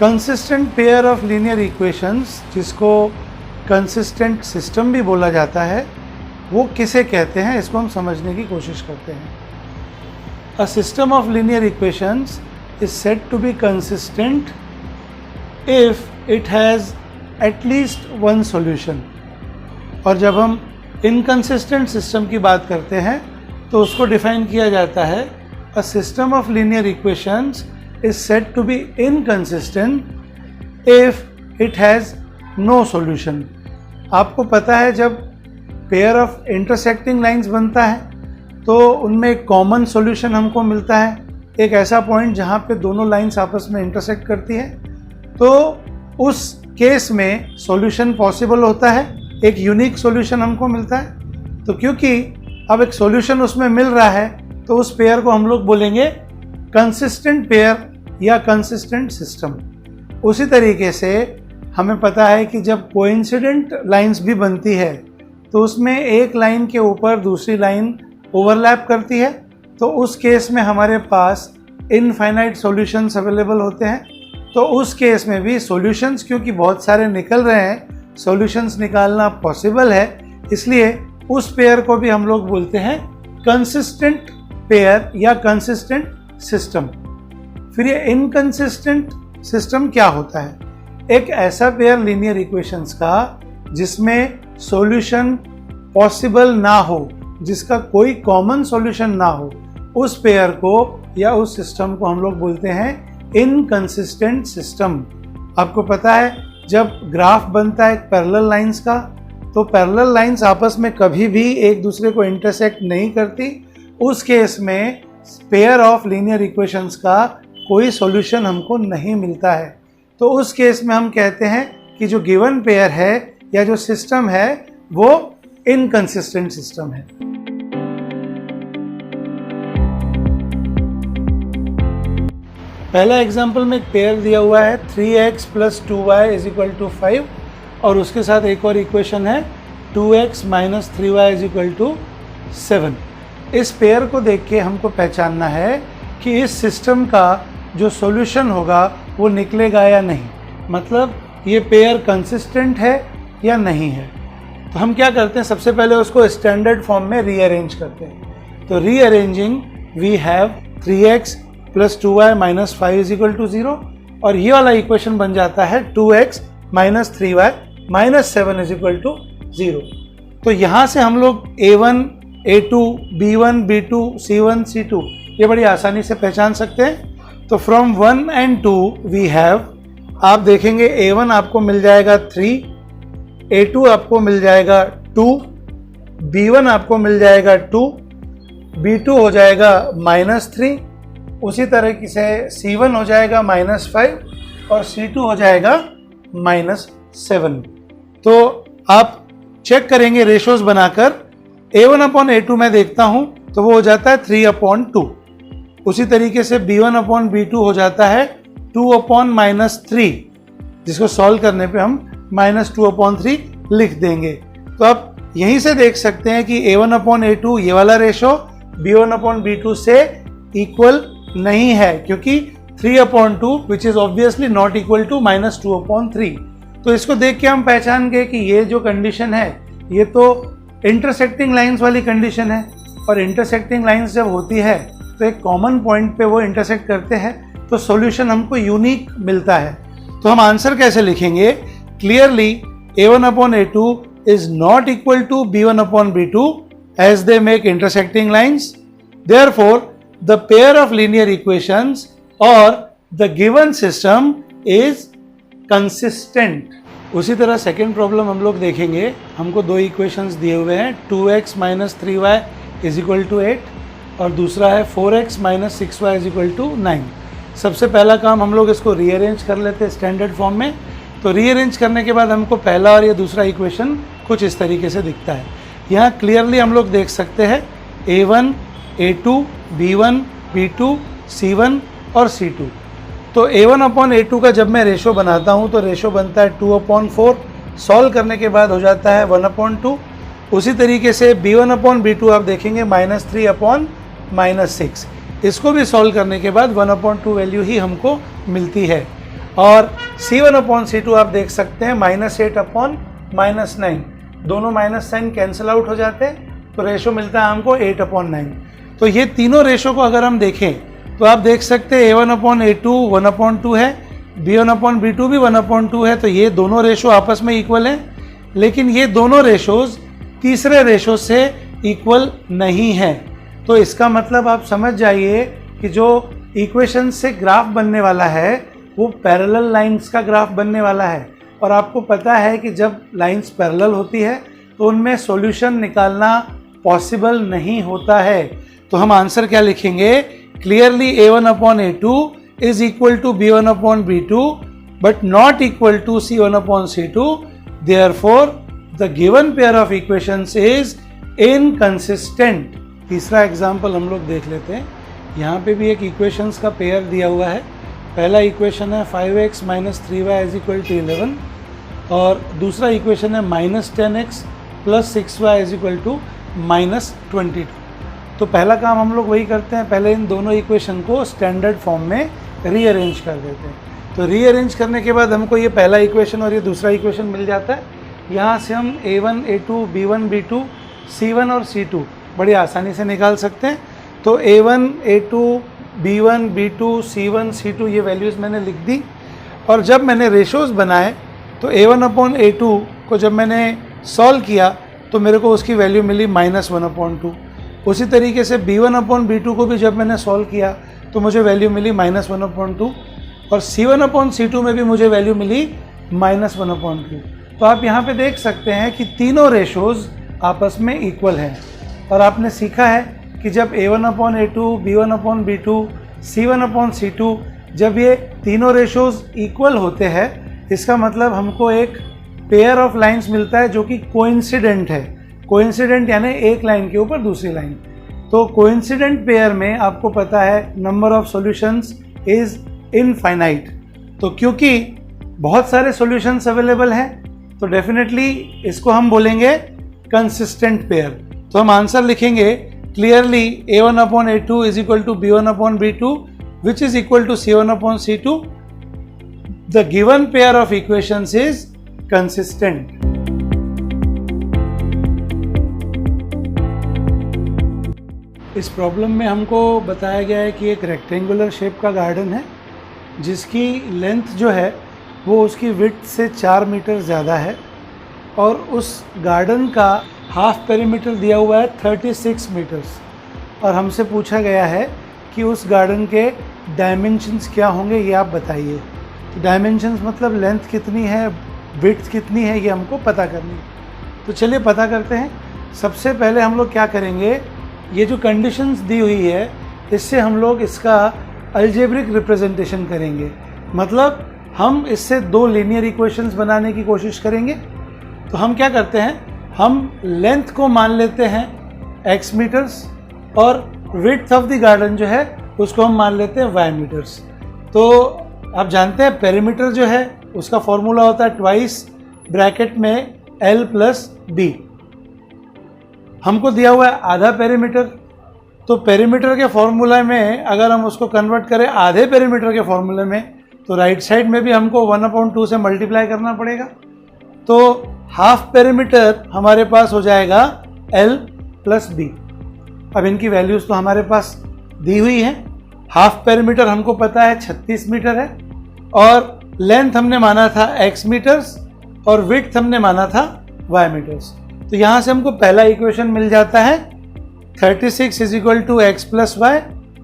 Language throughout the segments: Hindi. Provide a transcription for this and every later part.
Consistent pair of linear equations, जिसको कंसिस्टेंट सिस्टम भी बोला जाता है, वो किसे कहते हैं, इसको हम समझने की कोशिश करते हैं। A system of linear equations is said to be consistent if it has at least one solution. और जब हम इनकंसिस्टेंट सिस्टम की बात करते हैं तो उसको डिफाइन किया जाता है, अ system of linear equations is said to be inconsistent if it has no solution। आपको पता है जब पेयर ऑफ इंटरसेक्टिंग लाइंस बनता है तो उनमें एक कॉमन सॉल्यूशन हमको मिलता है, एक ऐसा पॉइंट जहाँ पे दोनों लाइंस आपस में इंटरसेक्ट करती है, तो उस केस में सॉल्यूशन पॉसिबल होता है, एक यूनिक सॉल्यूशन हमको मिलता है। तो क्योंकि अब एक सॉल्यूशन उसमें मिल रहा है तो उस पेयर को हम लोग बोलेंगे कंसिस्टेंट पेयर या कंसिस्टेंट सिस्टम। उसी तरीके से हमें पता है कि जब कोइंसिडेंट लाइंस भी बनती है तो उसमें एक लाइन के ऊपर दूसरी लाइन ओवरलैप करती है, तो उस केस में हमारे पास इनफाइनाइट सॉल्यूशंस अवेलेबल होते हैं। तो उस केस में भी सॉल्यूशंस क्योंकि बहुत सारे निकल रहे हैं, सॉल्यूशंस निकालना पॉसिबल है, इसलिए उस पेयर को भी हम लोग बोलते हैं कंसिस्टेंट पेयर या कंसिस्टेंट सिस्टम। फिर ये इनकंसिस्टेंट सिस्टम क्या होता है? एक ऐसा पेयर लीनियर इक्वेशंस का जिसमें सॉल्यूशन पॉसिबल ना हो, जिसका कोई कॉमन सॉल्यूशन ना हो, उस पेयर को या उस सिस्टम को हम लोग बोलते हैं इनकंसिस्टेंट सिस्टम। आपको पता है जब ग्राफ बनता है पैरेलल लाइंस का, तो पैरेलल लाइंस आपस में कभी भी एक दूसरे को इंटरसेक्ट नहीं करती। उस केस में पेयर ऑफ लीनियर इक्वेशंस का कोई सॉल्यूशन हमको नहीं मिलता है। तो उस केस में हम कहते हैं कि जो गिवन पेयर है या जो सिस्टम है वो इनकंसिस्टेंट सिस्टम है। पहला एग्जांपल में एक पेयर दिया हुआ है 3x + 2y = 5 और उसके साथ एक और इक्वेशन है 2x - 3y = 7। इस पेयर को देख के हमको पहचानना है कि इस सिस्टम का जो सॉल्यूशन होगा वो निकलेगा या नहीं, मतलब ये पेयर कंसिस्टेंट है या नहीं है। तो हम क्या करते हैं, सबसे पहले उसको स्टैंडर्ड फॉर्म में रीअरेंज करते हैं। तो rearranging we have 3x + 2y - 5 = 0 और ये वाला इक्वेशन बन जाता है 2x - 3y - 7 = 0। तो यहाँ से हम लोग a1, a2, b1, b2, c1, c2 ये बड़ी आसानी से पहचान सकते हैं। तो फ्रॉम 1 and 2 वी हैव, आप देखेंगे a1 आपको मिल जाएगा 3, a2 आपको मिल जाएगा 2, b1 आपको मिल जाएगा 2, b2 हो जाएगा -3, उसी तरह से c1 हो जाएगा -5 और c2 हो जाएगा -7। तो आप चेक करेंगे रेशोज बनाकर, a1/a2 में देखता हूं तो वो हो जाता है 3/2। उसी तरीके से b1/b2 हो जाता है 2/-3, जिसको सॉल्व करने पे हम -2/3 लिख देंगे। तो आप यहीं से देख सकते हैं कि a1/a2 ये वाला रेशो b1/b2 से इक्वल नहीं है, क्योंकि 3/2 which is obviously not equal to -2/3। तो इसको देख के हम पहचान गए कि ये जो कंडीशन है ये तो इंटरसेक्टिंग लाइंस वाली कंडीशन है, और इंटरसेक्टिंग लाइंस जब होती है तो एक कॉमन पॉइंट पे वो इंटरसेक्ट करते हैं, तो सॉल्यूशन हमको यूनिक मिलता है। तो हम आंसर कैसे लिखेंगे? Clearly a1/a2 is not equal to b1/b2 as they make intersecting lines. Therefore the pair of linear equations और the given system is consistent. उसी तरह सेकेंड प्रॉब्लम हम लोग देखेंगे। हमको दो इक्वेशंस दिए हुए हैं, 2x - 3y = 8 और दूसरा है 4x - 6y = 9। सबसे पहला काम हम लोग इसको रीअरेंज कर लेते हैं स्टैंडर्ड फॉर्म में। तो रीअरेंज करने के बाद हमको पहला और ये दूसरा इक्वेशन कुछ इस तरीके से दिखता है। यहाँ क्लियरली हम लोग देख सकते हैं a1, a2, b1, b2, c1 और c2। तो a1/a2 का जब मैं रेशो बनाता हूँ तो रेशो बनता है 2/4, सॉल्व करने के बाद हो जाता है 1/2। उसी तरीके से b1/b2 आप देखेंगे -3/6, इसको भी सॉल्व करने के बाद 1/2 वैल्यू ही हमको मिलती है। और C1 अपॉन C2 आप देख सकते हैं -8 अपॉन -9, दोनों माइनस साइन कैंसिल आउट हो जाते हैं, तो रेशो मिलता है हमको 8 अपॉन 9। तो ये तीनों रेशो को अगर हम देखें तो आप देख सकते हैं A1 अपॉन A2 1 अपॉन 2 है, B1 अपॉन B2 भी 1 अपॉन 2 है, तो ये दोनों रेशो आपस में इक्वल हैं। लेकिन ये दोनों रेशोज तीसरे रेशो से इक्वल नहीं है। तो इसका मतलब आप समझ जाइए कि जो इक्वेशन से ग्राफ बनने वाला है वो पैरेलल लाइंस का ग्राफ बनने वाला है। और आपको पता है कि जब लाइंस पैरेलल होती है तो उनमें सॉल्यूशन निकालना पॉसिबल नहीं होता है। तो हम आंसर क्या लिखेंगे? Clearly A1 upon A2 is equal to B1 upon B2 but not equal to C1 upon C2. Therefore, the given pair of equations is inconsistent. तीसरा एग्जाम्पल हम लोग देख लेते हैं। यहाँ पे भी एक इक्वेशंस का पेयर दिया हुआ है। पहला इक्वेशन है 5x minus 3y is equal to 11 और दूसरा इक्वेशन है -10x plus 6y is equal to -22। तो पहला काम हम लोग वही करते हैं, पहले इन दोनों इक्वेशन को स्टैंडर्ड फॉर्म में रीअरेंज कर देते हैं। तो रीअरेंज करने के बाद हमको ये पहला इक्वेशन और ये दूसरा इक्वेशन मिल जाता है। यहाँ से हम A1, A2, B1, B2, C1 और C2 बड़ी आसानी से निकाल सकते हैं। तो A1, A2, B1, B2, C1, C2 ये वैल्यूज़ मैंने लिख दी। और जब मैंने रेशोज़ बनाए तो A1 अपॉन A2 को जब मैंने सॉल्व किया तो मेरे को उसकी वैल्यू मिली -1 अपॉन 2। उसी तरीके से B1 अपॉन B2 को भी जब मैंने सॉल्व किया तो मुझे वैल्यू मिली -1 अपॉन 2 और C1 अपॉन C2 में भी मुझे वैल्यू मिली -1 अपॉन 2। तो आप यहाँ पे देख सकते हैं कि तीनों रेशोज़ आपस में इक्वल हैं। और आपने सीखा है कि जब A1 upon A2, B1 upon B2, C1 upon C2 जब ये तीनों रेशोज़ इक्वल होते हैं इसका मतलब हमको एक पेयर ऑफ लाइंस मिलता है जो कि कोइंसिडेंट है। कोइंसिडेंट यानी एक लाइन के ऊपर दूसरी लाइन। तो कोइंसिडेंट पेयर में आपको पता है number of solutions is infinite. तो क्योंकि बहुत सारे सॉल्यूशंस अवेलेबल हैं तो डेफिनेटली इसको हम बोलेंगे कंसिस्टेंट पेयर। तो हम आंसर लिखेंगे clearly A1 upon A2 is equal to B1 upon B2 which is equal to C1 upon C2। The given pair of equations is consistent. इस प्रॉब्लम में हमको बताया गया है कि एक रेक्टेंगुलर शेप का गार्डन है जिसकी लेंथ जो है वो उसकी विड्थ से 4 मीटर ज़्यादा है और उस गार्डन का हाफ पेरीमीटर दिया हुआ है 36 मीटर्स। और हमसे पूछा गया है कि उस गार्डन के डायमेंशंस क्या होंगे ये आप बताइए। तो डायमेंशंस मतलब लेंथ कितनी है, विड्थ कितनी है, ये हमको पता करनी है। तो चलिए पता करते हैं। सबसे पहले हम लोग क्या करेंगे, ये जो कंडीशंस दी हुई है इससे हम लोग इसका अलजेब्रिक रिप्रेजेंटेशन करेंगे। मतलब हम इससे दो लीनियर इक्वेशंस बनाने की कोशिश करेंगे। तो हम क्या करते हैं, हम लेंथ को मान लेते हैं x मीटर्स और विड्थ ऑफ द गार्डन जो है उसको हम मान लेते हैं y मीटर्स। तो आप जानते हैं पेरीमीटर जो है उसका फॉर्मूला होता है ट्वाइस ब्रैकेट में L प्लस D। हमको दिया हुआ है आधा पेरीमीटर, तो पेरीमीटर के फॉर्मूला में अगर हम उसको कन्वर्ट करें आधे पेरीमीटर के फॉर्मूले में तो राइट साइड में भी हमको 1/2 से मल्टीप्लाई करना पड़ेगा। तो हाफ पेरीमीटर हमारे पास हो जाएगा L प्लस B। अब इनकी वैल्यूज़ तो हमारे पास दी हुई हैं। हाफ पेरीमीटर हमको पता है 36 मीटर है और लेंथ हमने माना था x मीटर्स और विड्थ हमने माना था y मीटर्स। तो यहाँ से हमको पहला इक्वेशन मिल जाता है 36 is equal to x plus y.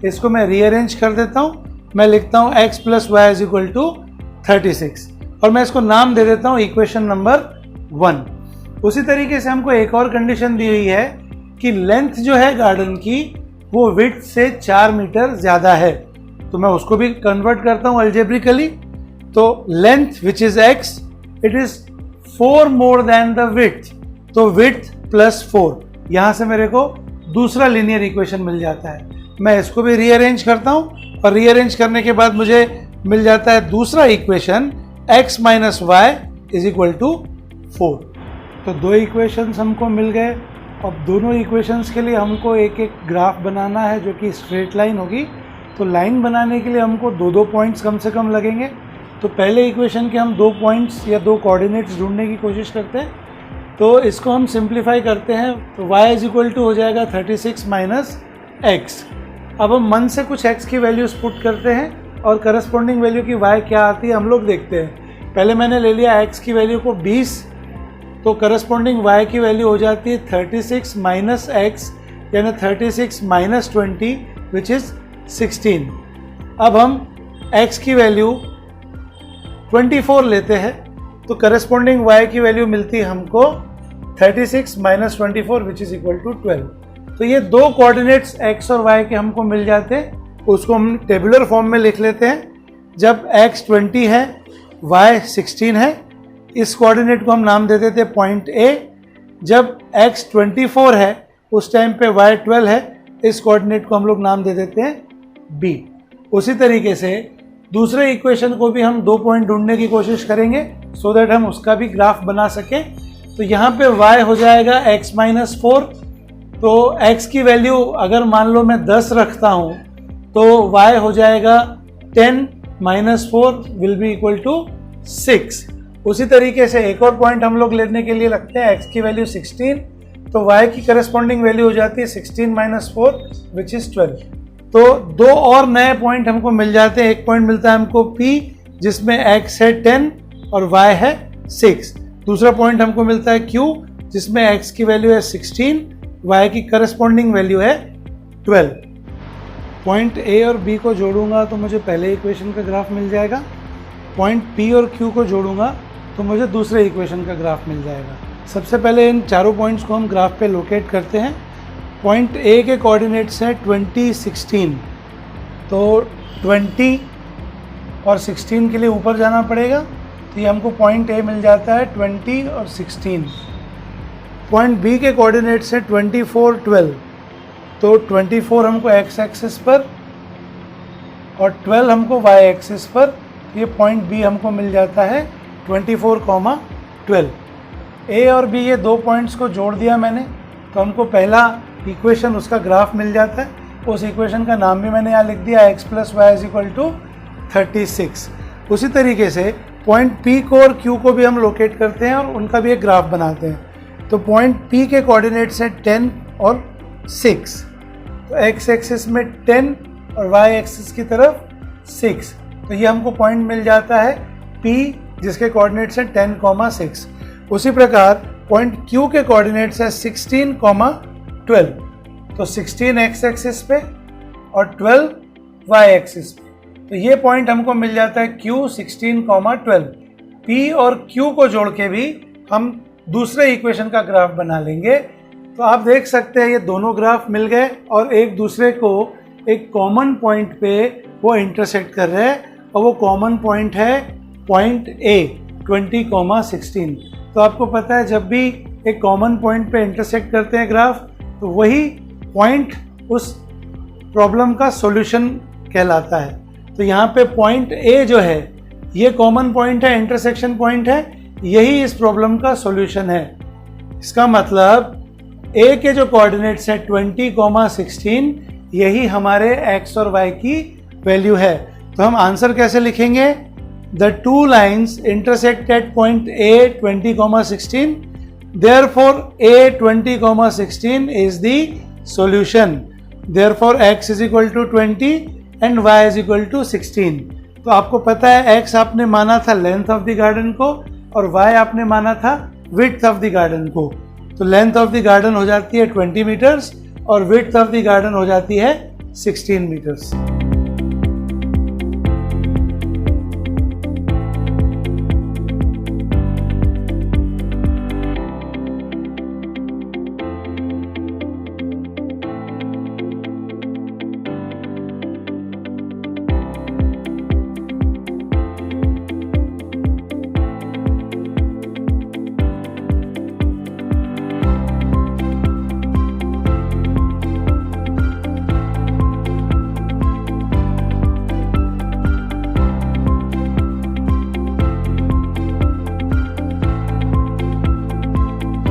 इसको मैं रीअरेंज कर देता हूँ, मैं लिखता हूँ x plus y is equal to 36 और मैं इसको नाम दे देता हूँ इक्वेशन नंबर 1। उसी तरीके से हमको एक और कंडीशन दी हुई है कि लेंथ जो है गार्डन की वो विड्थ से 4 मीटर ज़्यादा है। तो मैं उसको भी कन्वर्ट करता हूँ अलजेब्रिकली। तो length which is x it is 4 more than the width. तो विड्थ प्लस 4, यहाँ से मेरे को दूसरा लीनियर इक्वेशन मिल जाता है। मैं इसको भी रीअरेंज करता हूँ और रीअरेंज करने के बाद मुझे मिल जाता है दूसरा equation x minus y is equal to 4। तो दो इक्वेशंस हमको मिल गए। अब दोनों इक्वेशंस के लिए हमको एक एक ग्राफ बनाना है जो कि स्ट्रेट लाइन होगी। तो लाइन बनाने के लिए हमको दो पॉइंट्स कम से कम लगेंगे। तो पहले इक्वेशन के हम 2 पॉइंट्स या 2 कोऑर्डिनेट्स ढूंढने की कोशिश करते हैं। तो इसको हम सिंप्लीफाई करते हैं, तो y इज इक्वल टू हो जाएगा 36 माइनस एक्स। अब हम मन से कुछ x की वैल्यूज़ पुट करते हैं और करस्पॉन्डिंग वैल्यू की y क्या आती है हम लोग देखते हैं। पहले मैंने ले लिया x की वैल्यू को 20, तो करस्पॉन्डिंग y की वैल्यू हो जाती है 36 माइनस एक्स, यानी 36 माइनस 20 विच इज़ 16। अब हम x की वैल्यू 24 लेते हैं, तो करस्पॉन्डिंग y की वैल्यू मिलती है हमको 36 minus 24 which is equal to 12। तो ये 2 कोऑर्डिनेट्स x और y के हमको मिल जाते हैं, उसको हम टेबुलर फॉर्म में लिख लेते हैं। जब x 20 है, y 16 है, इस कोऑर्डिनेट को हम नाम दे देते हैं पॉइंट A। जब x 24 है, उस टाइम पे y 12 है, इस कोऑर्डिनेट को हम लोग नाम दे देते हैं B। उसी तरीके से दूसरे इक्वेशन को भी हम 2 पॉइंट ढूंढने की कोशिश करेंगे सो दैट हम उसका भी ग्राफ बना सकें। तो यहाँ पे y हो जाएगा x माइनस 4, तो x की वैल्यू अगर मान लो मैं 10 रखता हूँ तो y हो जाएगा 10 minus 4 will be equal to 6। उसी तरीके से एक और पॉइंट हम लोग लेने के लिए लगते हैं x की वैल्यू 16, तो y की करस्पॉन्डिंग वैल्यू हो जाती है 16 माइनस 4 विच इज़ 12। तो 2 और नए पॉइंट हमको मिल जाते हैं। एक पॉइंट मिलता है हमको P जिसमें x है 10 और y है 6। दूसरा पॉइंट हमको मिलता है Q जिसमें x की वैल्यू है 16, y की करस्पॉन्डिंग वैल्यू है 12। पॉइंट A और B को जोड़ूंगा तो मुझे पहले इक्वेशन का ग्राफ मिल जाएगा, पॉइंट P और Q को जोड़ूंगा तो मुझे दूसरे इक्वेशन का ग्राफ मिल जाएगा। सबसे पहले इन चारों पॉइंट्स को हम ग्राफ पे लोकेट करते हैं। पॉइंट A के कोऑर्डिनेट्स हैं 20, 16, तो 20 और 16 के लिए ऊपर जाना पड़ेगा, तो ये हमको पॉइंट A मिल जाता है 20 और 16। पॉइंट B के कोऑर्डिनेट्स हैं 24, 12, तो 24 हमको x एक्सिस पर और 12 हमको y एक्सिस पर, ये पॉइंट B हमको मिल जाता है 24, 12। A और B ये 2 पॉइंट्स को जोड़ दिया मैंने, तो हमको पहला इक्वेशन उसका ग्राफ मिल जाता है। उस इक्वेशन का नाम भी मैंने यहाँ लिख दिया, x plus y is equal to 36। उसी तरीके से पॉइंट P को और Q को भी हम लोकेट करते हैं और उनका भी एक ग्राफ बनाते हैं। तो पॉइंट P के कोऑर्डिनेट्स हैं 10 और 6, तो x एक्सिस में 10 और y एक्सिस की तरफ 6, तो ये हमको पॉइंट मिल जाता है P जिसके कोऑर्डिनेट्स हैं 10, 6। उसी प्रकार पॉइंट Q के कोऑर्डिनेट्स है 16, 12, तो 16 x एक्सिस पे और 12 y एक्सिस पे, तो ये पॉइंट हमको मिल जाता है Q 16, 12। P और Q को जोड़ के भी हम दूसरे इक्वेशन का ग्राफ बना लेंगे। तो आप देख सकते हैं ये दोनों ग्राफ मिल गए और एक दूसरे को एक कॉमन पॉइंट पे वो इंटरसेक्ट कर रहे हैं, और वो कॉमन पॉइंट है पॉइंट A 20, 16। तो आपको पता है जब भी एक कॉमन पॉइंट पे इंटरसेक्ट करते हैं ग्राफ, तो वही पॉइंट उस प्रॉब्लम का सॉल्यूशन कहलाता है। तो यहाँ पे पॉइंट A जो है ये कॉमन पॉइंट है, इंटरसेक्शन पॉइंट है, यही इस प्रॉब्लम का सॉल्यूशन है। इसका मतलब A के जो कोऑर्डिनेट्स हैं 20, 16, यही हमारे x और y की वैल्यू है। तो हम आंसर कैसे लिखेंगे? The two lines intersect at point A 20, 16. Therefore, A 20, 16 is the solution. Therefore, x is equal to 20 and y is equal to 16. तो आपको पता है x आपने माना था लेंथ ऑफ द गार्डन को और y आपने माना था विड्थ ऑफ द गार्डन को। तो लेंथ ऑफ द गार्डन हो जाती है 20 मीटर्स और विड्थ ऑफ द गार्डन हो जाती है 16 मीटर्स।